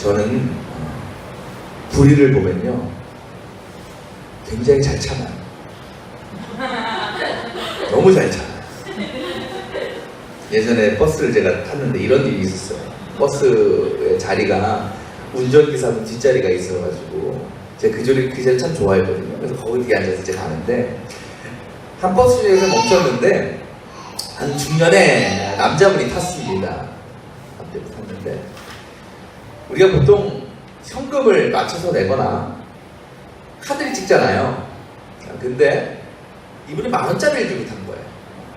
저는 불의를 보면요 굉장히 잘 참아요. 너무 잘 참아요. 예전에 버스를 제가 탔는데 이런 일이 있었어요. 버스의 자리가 운전기사분 뒷자리가 있어가지고 제가 그 자리 참 좋아했거든요. 그래서 거기 뒤에 앉아서 제가 가는데 한 버스 중에서 멈췄는데 한 중년의 남자분이 탔습니다. 앞에 탔는데 우리가 보통 현금을 맞춰서 내거나 카드를 찍잖아요. 근데 이분이 10,000원짜리를 주고 탄 거예요.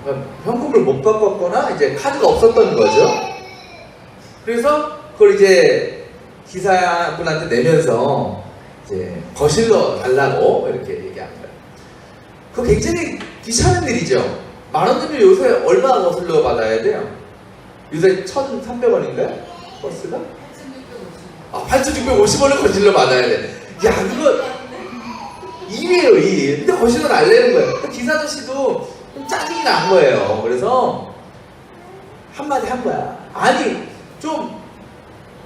그러니까 현금을 못 갖고 왔거나 이제 카드가 없었던 거죠. 그래서 그걸 이제 기사분한테 내면서 이제 거실러 달라고 이렇게 얘기한 거예요. 그거 굉장히 귀찮은 일이죠. 10,000원이면 요새 얼마 거슬러 받아야 돼요? 요새 1,300원인가요? 버스가? 8,650원을 거실러 받아야 돼. 야, 그거 일이에요, 일. 근데 거실러 날래는 거예요. 기사 아저씨도 좀 짜증이 난 거예요. 그래서 한마디 한 거야. 아니, 좀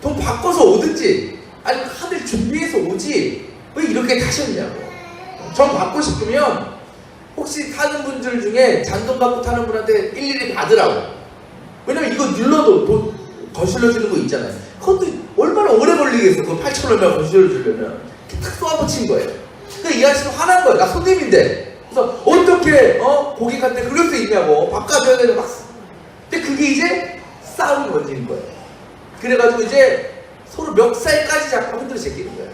돈 바꿔서 오든지, 아니, 카드를 준비해서 오지. 왜 이렇게 타셨냐고. 전 받고 싶으면 혹시 타는 분들 중에 잔돈 갖고 타는 분한테 일일이 받으라고. 왜냐면 이거 눌러도 돈 거실러 주는 거 있잖아요. 그것도 얼마나 오래 걸리겠어. 그거 8,000원이면 거실러 주려면. 탁 쏘아붙인 거예요. 그러니까 이 아저씨도 화난 거예요. 나 손님인데. 그래서 어떻게 고객한테 그럴 수 있냐고. 바꿔줘야 되는 막. 근데 그게 이제 싸움이 번지는 거예요. 그래가지고 이제 서로 멱살까지 잡고 흔들어 제끼는 거예요.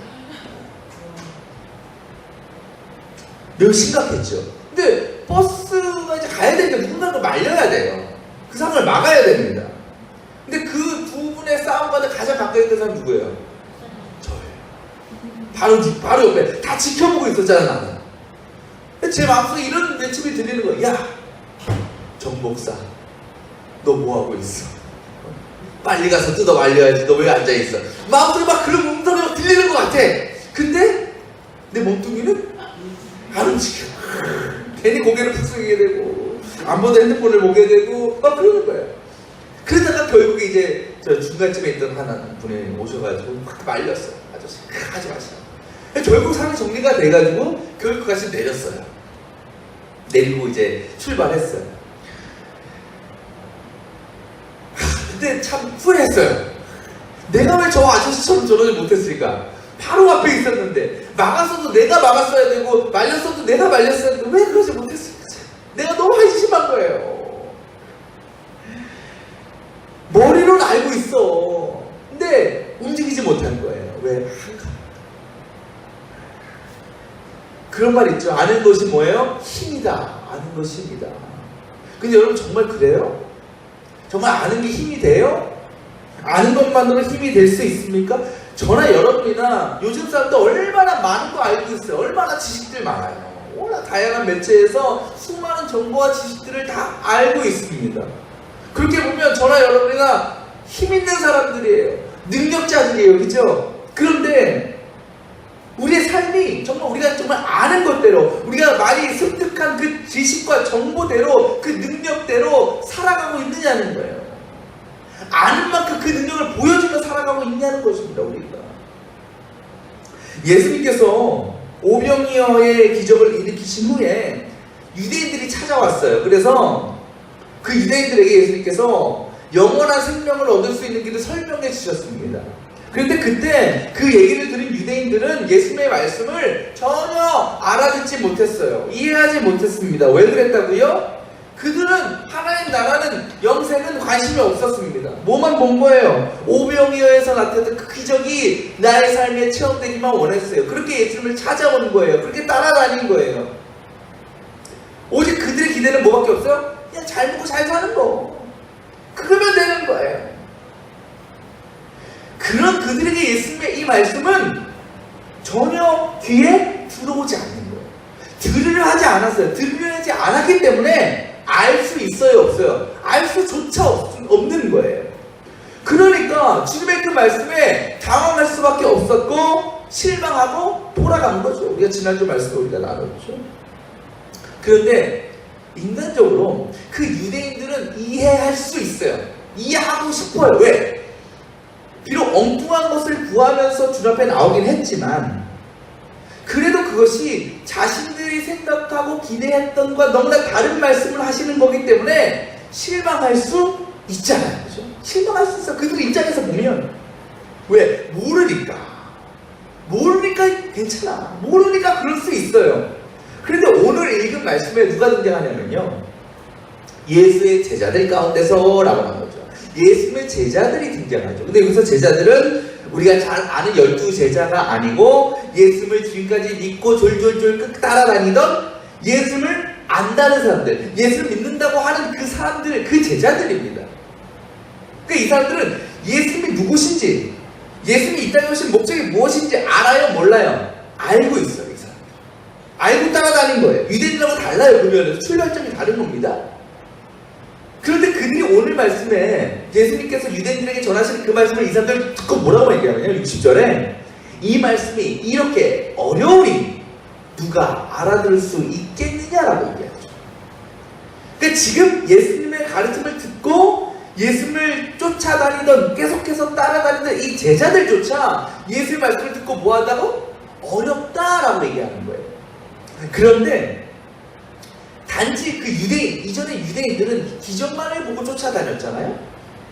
매우 심각했죠. 근데 버스가 이제 가야 되니까 누군가가 말려야 돼요. 그 상황을 막아야 됩니다. 근데 그 두 분의 싸움과는 가장 가까이 있던 사람이 누구예요? 저예요. 바로 옆에 다 지켜보고 있었잖아, 나는. 제 마음속에 이런 외침이 들리는 거야. 야, 정 목사, 너 뭐하고 있어? 빨리 가서 뜯어 말려야지. 너 왜 앉아있어? 마음속에 막 그런 음성이 들리는 것 같아. 근데 내 몸뚱이는 안 움직여. 괜히 고개를 푹 숙이게 되고 안 보던 핸드폰을 보게 되고 막 그러는 거예요. 그러다가 결국에 이제 저 중간쯤에 있던 하나는 분이 오셔가지고 막 말렸어요. 아저씨 하지 마시라고. 결국 상황이 정리가 돼가지고 결국 같이 내렸어요. 내리고 이제 출발했어요. 근데 참 후회했어요. 내가 왜 저 아저씨처럼 저러지 못했을까? 바로 앞에 있었는데 막았어도 내가 막았어야 되고 말렸어도 내가 말렸어야 되고 왜 그러지 못했을까? 내가 너무 한심한 거예요. 머리로는 알고 있어. 근데 움직이지 못한 거예요. 왜? 그런 말 있죠. 아는 것이 뭐예요? 힘이다. 아는 것이 힘이다. 근데 여러분 정말 그래요? 정말 아는 게 힘이 돼요? 아는 것만으로 힘이 될 수 있습니까? 저나 여러분이나 요즘 사람들 얼마나 많은 거 알고 있어요. 얼마나 지식들 많아요. 워낙 다양한 매체에서 수많은 정보와 지식들을 다 알고 있습니다. 그렇게 보면 저나 여러분이나 힘 있는 사람들이에요. 능력자들이에요. 그죠? 그런데 우리의 삶이 정말 우리가 정말 아는 것대로 우리가 많이 습득한 그 지식과 정보대로 그 능력대로 살아가고 있느냐는 거예요. 아는 만큼 그 능력을 보여주며 살아가고 있냐는 것입니다. 우리가 예수님께서 오병이어의 기적을 일으키신 후에 유대인들이 찾아왔어요. 그래서 그 유대인들에게 예수님께서 영원한 생명을 얻을 수 있는 길을 설명해 주셨습니다. 그런데 그때 그 얘기를 들은 유대인들은 예수님의 말씀을 전혀 알아듣지 못했어요. 이해하지 못했습니다. 왜 그랬다고요? 그들은 하나님 나라는 영생은 관심이 없었습니다. 뭐만 본 거예요? 오병이어에서 나타났던 그 기적이 나의 삶에 체험되기만 원했어요. 그렇게 예수님을 찾아오는 거예요. 그렇게 따라다닌 거예요. 오직 그들의 기대는 뭐밖에 없어요? 그냥 잘 먹고 잘 사는 거. 그러면 되는 거예요. 그런 그들에게 예수님의 이 말씀은 전혀 귀에 들어오지 않는 거예요. 들으려 하지 않았어요. 들으려 하지 않았기 때문에 알 수 있어요, 없어요? 알 수조차 없는 거예요. 그러니까 주님의 그 말씀에 당황할 수밖에 없었고 실망하고 돌아간 거죠. 우리가 지난주 말씀을 우리가 나눴죠. 그런데 인간적으로 그 유대인들은 이해할 수 있어요. 이해하고 싶어요. 왜? 비록 엉뚱한 것을 구하면서 주 앞에 나오긴 했지만 그래도 그것이 자신들이 생각하고 기대했던 것과 너무나 다른 말씀을 하시는 거기 때문에 실망할 수 있잖아요. 그죠? 실망할 수 있어. 그들 입장에서 보면. 왜? 모르니까 괜찮아. 모르니까 그럴 수 있어요. 그런데 오늘 읽은 말씀에 누가 등장하냐면요, 예수의 제자들 가운데서 라고 하는 거죠. 예수의 제자들이 등장하죠. 근데 여기서 제자들은 우리가 잘 아는 12제자가 아니고 예수를 지금까지 믿고 졸졸졸 끝 따라다니던 예수를 안다는 사람들, 예수를 믿는다고 하는 그 사람들, 그 제자들입니다. 그러니까 이 사람들은 예수님이 누구신지, 예수님이 이 땅에 오신 목적이 무엇인지 알아요? 몰라요? 알고 있어요. 이 사람들 알고 따라다닌 거예요. 유대인들하고 달라요. 그 면에서 출발점이 다른 겁니다. 그런데 그들이 오늘 말씀에 예수님께서 유대인들에게 전하시는 그 말씀을 이 사람들 듣고 뭐라고 얘기하냐면 60절에 이 말씀이 이렇게 어려우니 누가 알아들을 수 있겠느냐라고 얘기하죠. 그러니까 지금 예수님의 가르침을 듣고 예수님을 쫓아다니던, 계속해서 따라다니던 이 제자들조차 예수의 말씀을 듣고 뭐한다고? 어렵다라고 얘기하는 거예요. 그런데 단지 그 유대인, 이전에 유대인들은 기적만을 보고 쫓아다녔잖아요.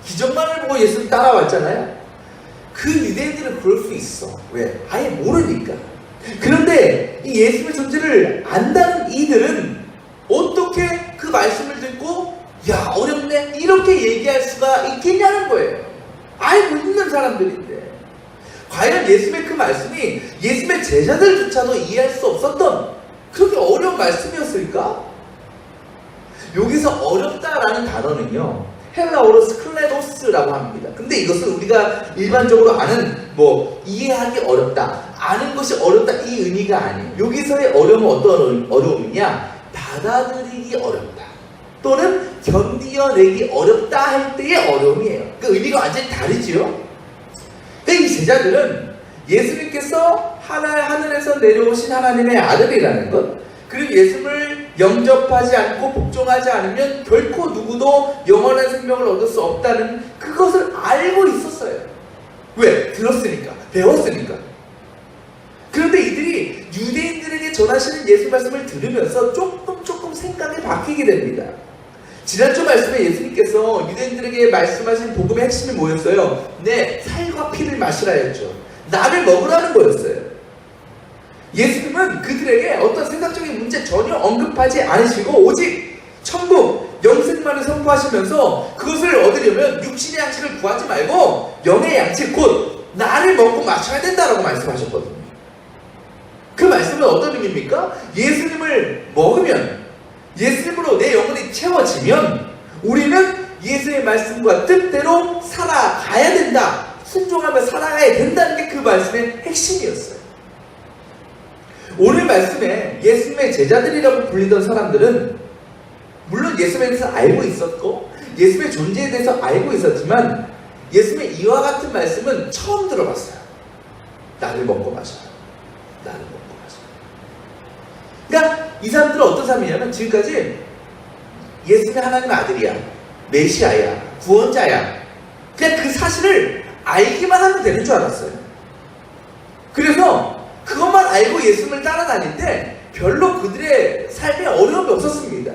기적만을 보고 예수를 따라왔잖아요. 그 유대인들은 그럴 수 있어. 왜? 아예 모르니까. 그런데 이 예수의 존재를 안다는 이들은 어떻게 그 말씀을 듣고 야 어렵네 이렇게 얘기할 수가 있겠냐는 거예요. 알고 있는 사람들인데 과연 예수의 그 말씀이 예수의 제자들조차도 이해할 수 없었던 그렇게 어려운 말씀이었을까? 여기서 어렵다라는 단어는요, 헬라어로 스클레로스라고 합니다. 근데 이것은 우리가 일반적으로 아는 이해하기 어렵다, 아는 것이 어렵다 이 의미가 아니에요. 여기서의 어려움은 어떤 어려움이냐? 받아들이기 어렵다 또는 견디어내기 어렵다 할 때의 어려움이에요. 그 의미가 완전히 다르지요. 그러니까 이 제자들은 예수님께서 하늘에서 내려오신 하나님의 아들이라는 것, 그리고 예수를 영접하지 않고 복종하지 않으면 결코 누구도 영원한 생명을 얻을 수 없다는 그것을 알고 있었어요. 왜? 들었으니까, 배웠으니까. 그런데 이들이 유대인들에게 전하시는 예수 말씀을 들으면서 조금 생각이 바뀌게 됩니다. 지난주 말씀에 예수님께서 유대인들에게 말씀하신 복음의 핵심이 뭐였어요? 내 살과 피를 마시라 했죠. 나를 먹으라는 거였어요. 예수님은 그들에게 어떤 생각적인 문제 전혀 언급하지 않으시고 오직 천국, 영생만을 선포하시면서 그것을 얻으려면 육신의 양식을 구하지 말고 영의 양식 곧 나를 먹고 마셔야 된다라고 말씀하셨거든요. 그 말씀은 어떤 의미입니까? 예수님을 먹으면, 예수님으로 내 영혼이 채워지면 우리는 예수의 말씀과 뜻대로 살아가야 된다, 순종하며 살아가야 된다는 게 그 말씀의 핵심이었어요. 오늘 말씀에 예수님의 제자들이라고 불리던 사람들은 물론 예수님에 대해서 알고 있었고 예수님의 존재에 대해서 알고 있었지만 예수님의 이와 같은 말씀은 처음 들어봤어요. 나를 먹고 마셔라. 나를 먹고 마셔라. 그러니까 이 사람들은 어떤 사람이냐면 지금까지 예수님이 하나님의 아들이야, 메시아야, 구원자야, 그냥 그 사실을 알기만 하면 되는 줄 알았어요. 그래서 그것만 알고 예수님을 따라다닐 때 별로 그들의 삶에 어려움이 없었습니다.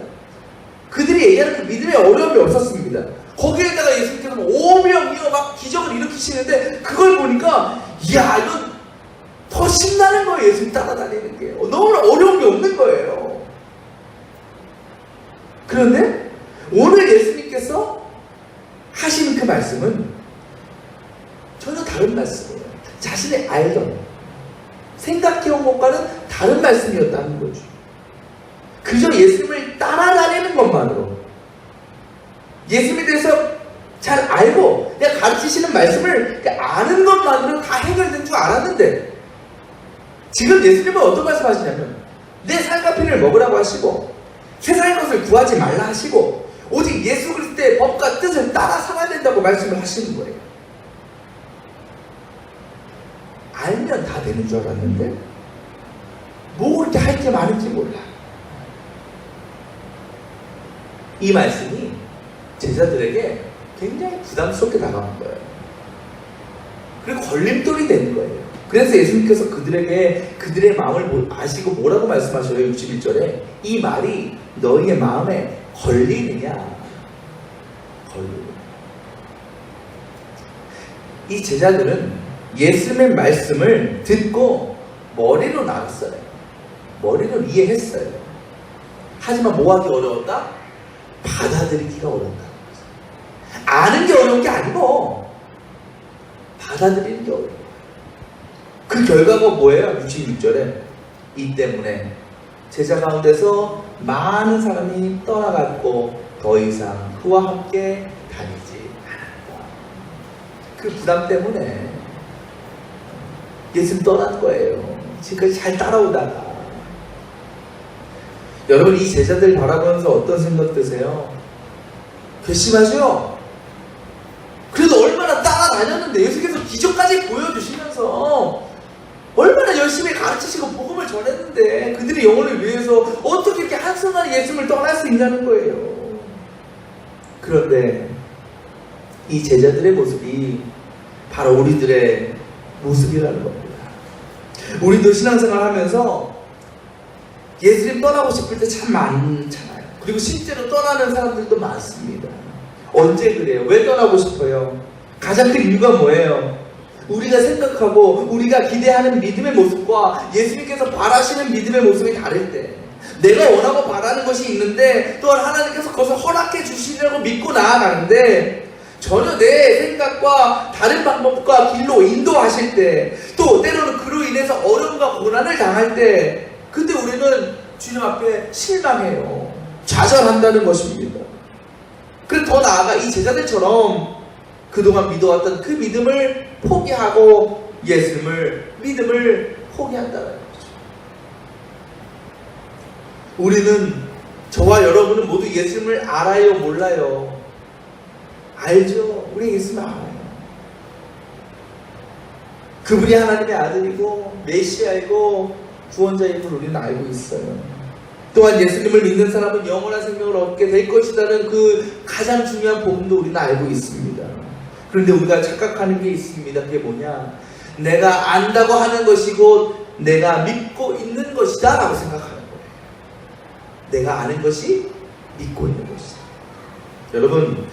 그들이 얘기하는 그 믿음에 어려움이 없었습니다. 거기에다가 예수님께서 오명이어 막 기적을 일으키시는데 그걸 보니까 이야 이건 더 신나는 거예요. 예수님 따라다니는 게 너무 어려운 게 없는 거예요. 그런데 오늘 예수님께서 하시는 그 말씀은 전혀 다른 말씀이에요. 자신의 알던, 생각해온 것과는 다른 말씀이었다는 거죠. 그저 예수님을 따라다니는 것만으로, 예수님에 대해서 잘 알고 내가 가르치시는 말씀을 아는 것만으로 다 해결된 줄 알았는데 지금 예수님은 어떤 말씀하시냐면 내 살과 피를 먹으라고 하시고 세상의 것을 구하지 말라 하시고 오직 예수 그리스도의 법과 뜻을 따라 살아야 된다고 말씀을 하시는 거예요. 알면 다 되는 줄 알았는데 뭐 그렇게 할 게 많은지 몰라. 이 말씀이 제자들에게 굉장히 부담스럽게 다가온 거예요. 그리고 걸림돌이 되는 거예요. 그래서 예수님께서 그들의 마음을 아시고 뭐라고 말씀하셔요? 61절에 이 말이 너희의 마음에 걸리느냐? 걸리느냐? 이 제자들은 예수님의 말씀을 듣고 머리로 나갔어요. 머리로 이해했어요. 하지만 뭐하기 어려웠다? 받아들이기가 어렵다. 아는 게 어려운 게 아니고 받아들이는 게 어려워요. 그 결과가 뭐예요? 66절에 이 때문에 제자 가운데서 많은 사람이 떠나갔고 더 이상 그와 함께 다니지 않았다. 그 부담 때문에 예수님 떠난 거예요. 지금까지 잘 따라오다가. 여러분, 이 제자들 바라보면서 어떤 생각 드세요? 괘씸하죠? 그래도 얼마나 따라다녔는데 예수께서 기적까지 보여주시면서 얼마나 열심히 가르치시고 복음을 전했는데 그들의 영혼을 위해서 어떻게 이렇게 한순간에 예수님을 떠날 수 있냐는 거예요. 그런데 이 제자들의 모습이 바로 우리들의 모습이라는 겁니다. 우리도 신앙생활 하면서 예수님 떠나고 싶을 때 참 많잖아요. 그리고 실제로 떠나는 사람들도 많습니다. 언제 그래요? 왜 떠나고 싶어요? 가장 큰 이유가 뭐예요? 우리가 생각하고 우리가 기대하는 믿음의 모습과 예수님께서 바라시는 믿음의 모습이 다를 때, 내가 원하고 바라는 것이 있는데 또한 하나님께서 그것을 허락해 주시려고 믿고 나아가는데 전혀 내 생각과 다른 방법과 길로 인도하실 때, 또 때로는 그로 인해서 어려움과 고난을 당할 때, 그때 우리는 주님 앞에 실망해요. 좌절한다는 것입니다. 그래서 더 나아가 이 제자들처럼 그동안 믿어왔던 그 믿음을 포기하고 믿음을 포기한다는 거죠. 우리는, 저와 여러분은 모두 예수님을 알아요, 몰라요? 알죠. 우리 예수님을 알아요. 그분이 하나님의 아들이고 메시아이고 구원자임을 우리는 알고 있어요. 또한 예수님을 믿는 사람은 영원한 생명을 얻게 될 것이라는 그 가장 중요한 복음도 우리는 알고 있습니다. 그런데 우리가 착각하는 게 있습니다. 그게 뭐냐? 내가 안다고 하는 것이고 내가 믿고 있는 것이다 라고 생각하는 거예요. 내가 아는 것이 믿고 있는 것이다. 여러분,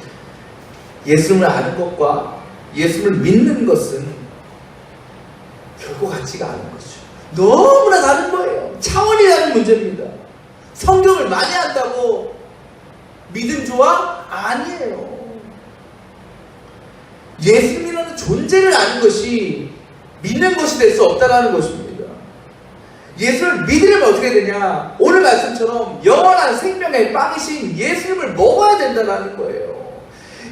예수님을 아는 것과 예수님을 믿는 것은 결코 같지가 않은 거죠. 너무나 다른 거예요. 차원이 다른 문제입니다. 성경을 많이 한다고 믿음 좋아? 아니에요. 예수님이라는 존재를 아는 것이 믿는 것이 될 수 없다는 것입니다. 예수를 믿으려면 어떻게 되냐? 오늘 말씀처럼 영원한 생명의 빵이신 예수님을 먹어야 된다는 거예요.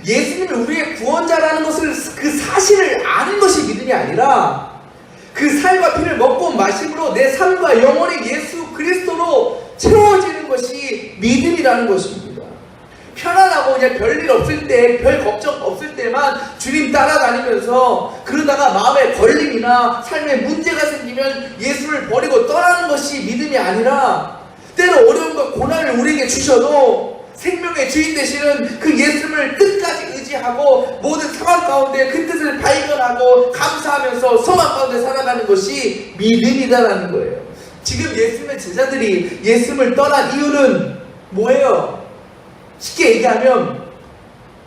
예수님이 우리의 구원자라는 것을, 그 사실을 아는 것이 믿음이 아니라 그 살과 피를 먹고 마심으로 내 삶과 영혼이 예수 그리스도로 채워지는 것이 믿음이라는 것입니다. 편안하고 그냥 별일 없을 때, 별 걱정 없을 때만 주님 따라다니면서 그러다가 마음에 걸림이나 삶에 문제가 생기면 예수를 버리고 떠나는 것이 믿음이 아니라, 때로 어려움과 고난을 우리에게 주셔도 생명의 주인 되시는 그 예수님을 끝까지 의지하고 모든 상황 가운데 그 뜻을 발견하고 감사하면서 소망 가운데 살아가는 것이 믿음이다라는 거예요. 지금 예수님의 제자들이 예수님을 떠난 이유는 뭐예요? 쉽게 얘기하면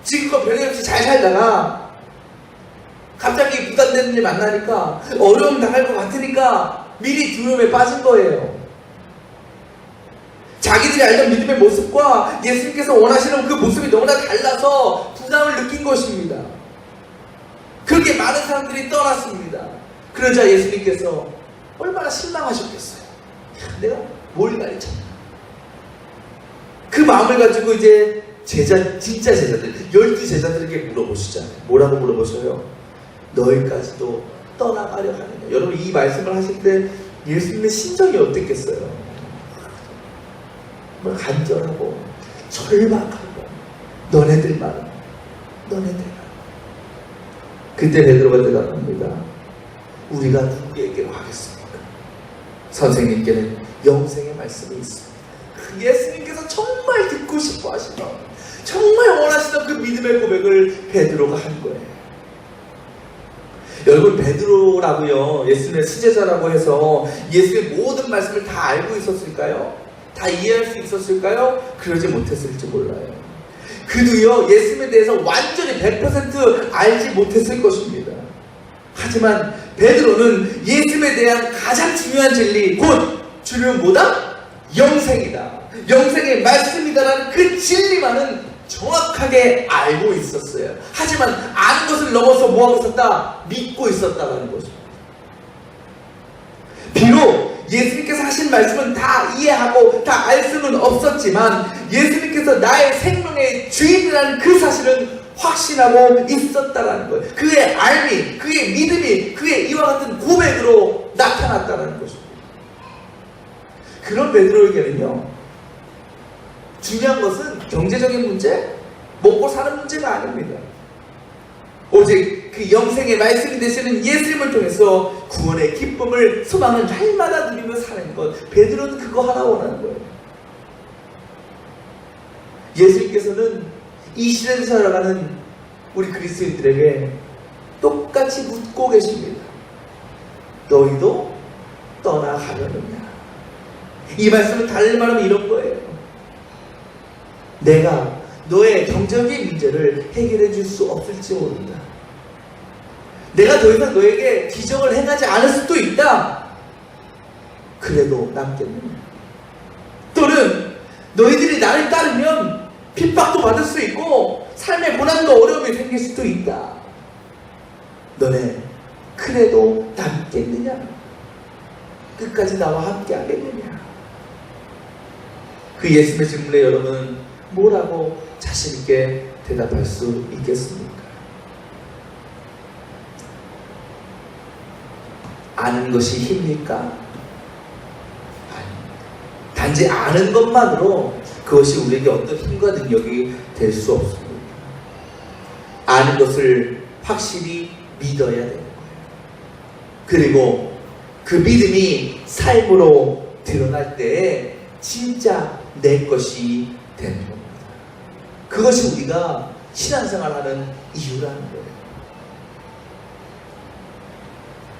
지금껏 별일 없이 잘 살다가 갑자기 부담되는 일 만나니까 어려움 당할 것 같으니까 미리 두려움에 빠진 거예요. 자기들이 알던 믿음의 모습과 예수님께서 원하시는 그 모습이 너무나 달라서 부담을 느낀 것입니다. 그렇게 많은 사람들이 떠났습니다. 그러자 예수님께서 얼마나 실망하셨겠어요. 내가 뭘 가르쳤나. 그 마음을 가지고 이제 진짜 제자들, 12제자들에게 물어보시잖아요. 뭐라고 물어보셔요? 너희까지도 떠나가려 하느냐. 여러분, 이 말씀을 하실 때 예수님의 심정이 어땠겠어요? 간절하고 절박하고 너네들만. 그때 베드로가 대답합니다. 우리가 누구에게로 하겠습니까? 선생님께는 영생의 말씀이 있습니다. 예수님께서 정말 듣고 싶어 하시던, 정말 원하시던 그 믿음의 고백을 베드로가 한 거예요. 여러분, 베드로라고요, 예수님의 수제자라고 해서 예수의 모든 말씀을 다 알고 있었을까요? 다 이해할 수 있었을까요? 그러지 못했을지 몰라요. 그도요, 예수님에 대해서 완전히 100% 알지 못했을 것입니다. 하지만 베드로는 예수님에 대한 가장 중요한 진리, 곧 주는 뭐다? 영생이다, 영생의 말씀이다라는 그 진리만은 정확하게 알고 있었어요. 하지만 아는 것을 넘어서 뭐하고 있었다? 믿고 있었다는 것입니다. 비록 예수님께서 하신 말씀은 다 이해하고 다 알 수는 없었지만 예수님께서 나의 생명의 주인이라는 그 사실은 확신하고 있었다는 거예요. 그의 알미, 그의 믿음이 그의 이와 같은 고백으로 나타났다는 것입니다. 그런 베드로에게는요, 중요한 것은 경제적인 문제, 먹고 사는 문제가 아닙니다. 오직 그 영생의 말씀이 되시는 예수님을 통해서 구원의 기쁨을, 소망을 날마다 누리며 사는 것, 베드로는 그거 하나 원하는 거예요. 예수님께서는 이 시대를 살아가는 우리 그리스도인들에게 똑같이 묻고 계십니다. 너희도 떠나가려느냐? 이 말씀을 다른 말하면 이런 거예요. 내가 너의 경제적인 문제를 해결해 줄 수 없을지 모른다. 내가 더 이상 너에게 기적을 행하지 않을 수도 있다. 그래도 남겠느냐? 또는 너희들이 나를 따르면 핍박도 받을 수 있고 삶의 고난도 어려움이 생길 수도 있다. 너네 그래도 남겠느냐? 끝까지 나와 함께 하겠느냐? 그 예수님의 질문에 여러분은 뭐라고 자신있게 대답할 수 있겠습니까? 아는 것이 힘일까? 아닙니다. 단지 아는 것만으로 그것이 우리에게 어떤 힘과 능력이 될 수 없습니다. 아는 것을 확실히 믿어야 되는 거예요. 그리고 그 믿음이 삶으로 드러날 때에 진짜 내 것이 되는 겁니다. 그것이 우리가 신앙생활하는 이유라는 거예요.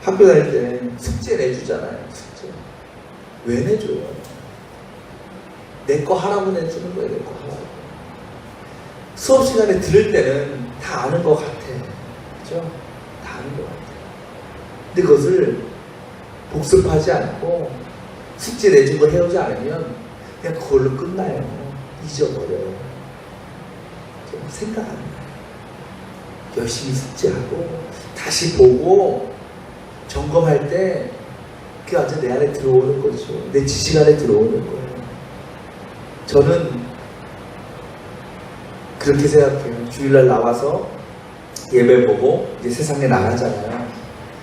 학교 다닐 때 숙제 내주잖아요. 숙제. 왜 내줘요? 내 거 하라고 내주는 거예요. 내 거 하라고. 수업 시간에 들을 때는 다 아는 것 같아. 그죠? 다 아는 것 같아. 근데 그것을 복습하지 않고 숙제 내준 거 해오지 않으면 그냥 그걸로 끝나요. 잊어버려요. 생각 안 나요. 열심히 숙제하고 다시 보고 점검할 때 그게 완전 내 안에 들어오는 거죠. 내 지식 안에 들어오는 거예요. 저는 그렇게 생각해요. 주일날 나와서 예배 보고 이제 세상에 나가잖아요.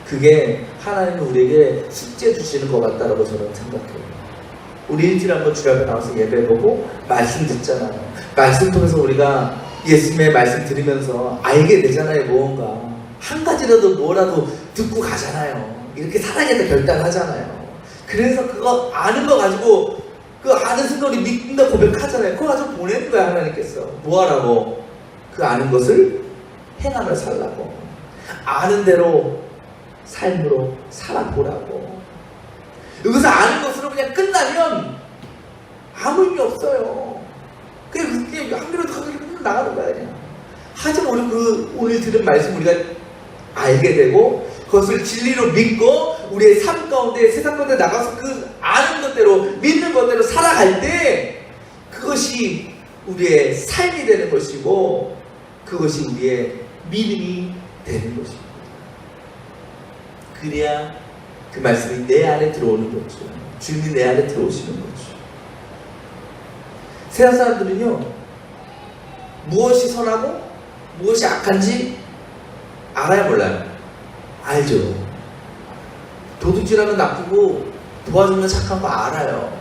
그게 하나님은 우리에게 숙제 주시는 것 같다라고 저는 생각해요. 우리 일주일에 한번 주일 앞에 나와서 예배 보고 말씀 듣잖아요. 말씀 통해서 우리가 예수님의 말씀 들으면서 알게 되잖아요. 무언가 한 가지라도 뭐라도 듣고 가잖아요. 이렇게 살아야겠다 결단하잖아요. 그래서 그거 아는 거 가지고 그 아는 순간에 믿는다 고백하잖아요. 그거 가지고 보내는 거야. 하나님께서 뭐하라고? 그 아는 것을 행하며 살라고, 아는 대로 삶으로 살아보라고. 여기서 아는 것으로 그냥 끝나면 아무 의미 없어요. 그냥 한 개로 더 나가는 거야 그냥. 하지만 우리 오늘 들은 말씀 우리가 알게 되고 그것을 진리로 믿고 우리의 삶 가운데, 세상 가운데 나가서 그 아는 것대로 믿는 것대로 살아갈 때 그것이 우리의 삶이 되는 것이고 그것이 우리의 믿음이 되는 것입니다. 그래야 그 말씀이 내 안에 들어오는 거죠. 주님이 내 안에 들어오시는 거죠. 세상 사람들은요, 무엇이 선하고 무엇이 악한지 알아야 몰라요? 알죠. 도둑질하면 나쁘고 도와주면 착한 거 알아요.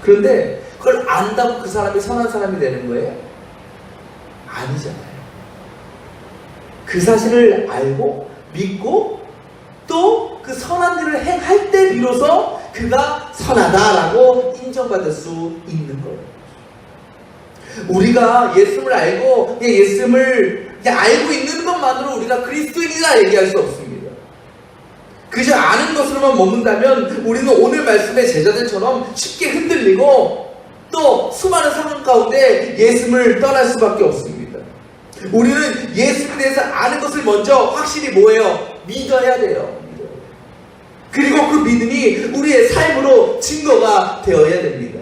그런데 그걸 안다고 그 사람이 선한 사람이 되는 거예요? 아니잖아요. 그 사실을 알고 믿고 또 그 선한 일을 행할 때 비로소 그가 선하다라고 인정받을 수 있는 거예요. 우리가 예수님을 알고 그냥 예수님을 그냥 알고 있는 것만으로 우리가 그리스도인이라 얘기할 수 없습니다. 그저 아는 것으로만 머문다면 우리는 오늘 말씀의 제자들처럼 쉽게 흔들리고 또 수많은 상황 가운데 예수님을 떠날 수밖에 없습니다. 우리는 예수에 대해서 아는 것을 먼저 확실히 뭐예요? 믿어야 돼요. 그리고 그 믿음이 우리의 삶으로 증거가 되어야 됩니다.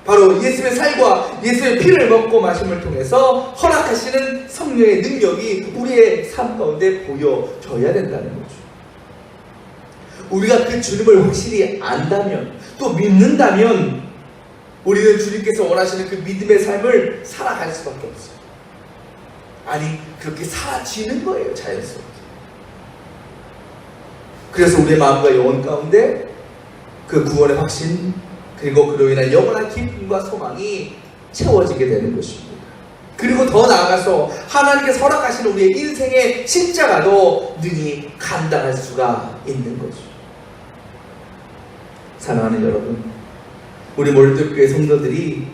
바로 예수의 살과 예수의 피를 먹고 마심을 통해서 허락하시는 성령의 능력이 우리의 삶 가운데 보여져야 된다는 거죠. 우리가 그 주님을 확실히 안다면 또 믿는다면 우리는 주님께서 원하시는 그 믿음의 삶을 살아갈 수밖에 없어요. 아니 그렇게 살아지는 거예요. 자연스럽게. 그래서 우리의 마음과 영혼 가운데 그 구원의 확신 그리고 그로 인한 영원한 기쁨과 소망이 채워지게 되는 것입니다. 그리고 더 나아가서 하나님께서 허락하시는 우리의 인생의 십자가도 능히 감당할 수가 있는 거죠. 사랑하는 여러분, 우리 몰두교회 성도들이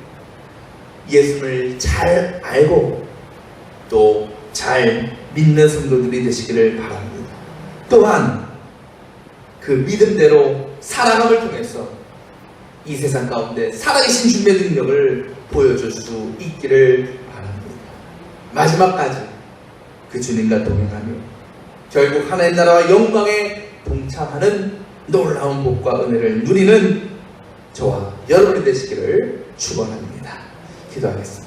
예수를 잘 알고 또 잘 믿는 성도들이 되시기를 바랍니다. 또한 그 믿음대로 살아감을 통해서 이 세상 가운데 살아계신 주님의 능력을 보여줄 수 있기를 바랍니다. 마지막까지 그 주님과 동행하며 결국 하나님 나라와 영광에 동참하는 놀라운 복과 은혜를 누리는 저와 여러분이 되시기를 축원합니다. 기도하겠습니다.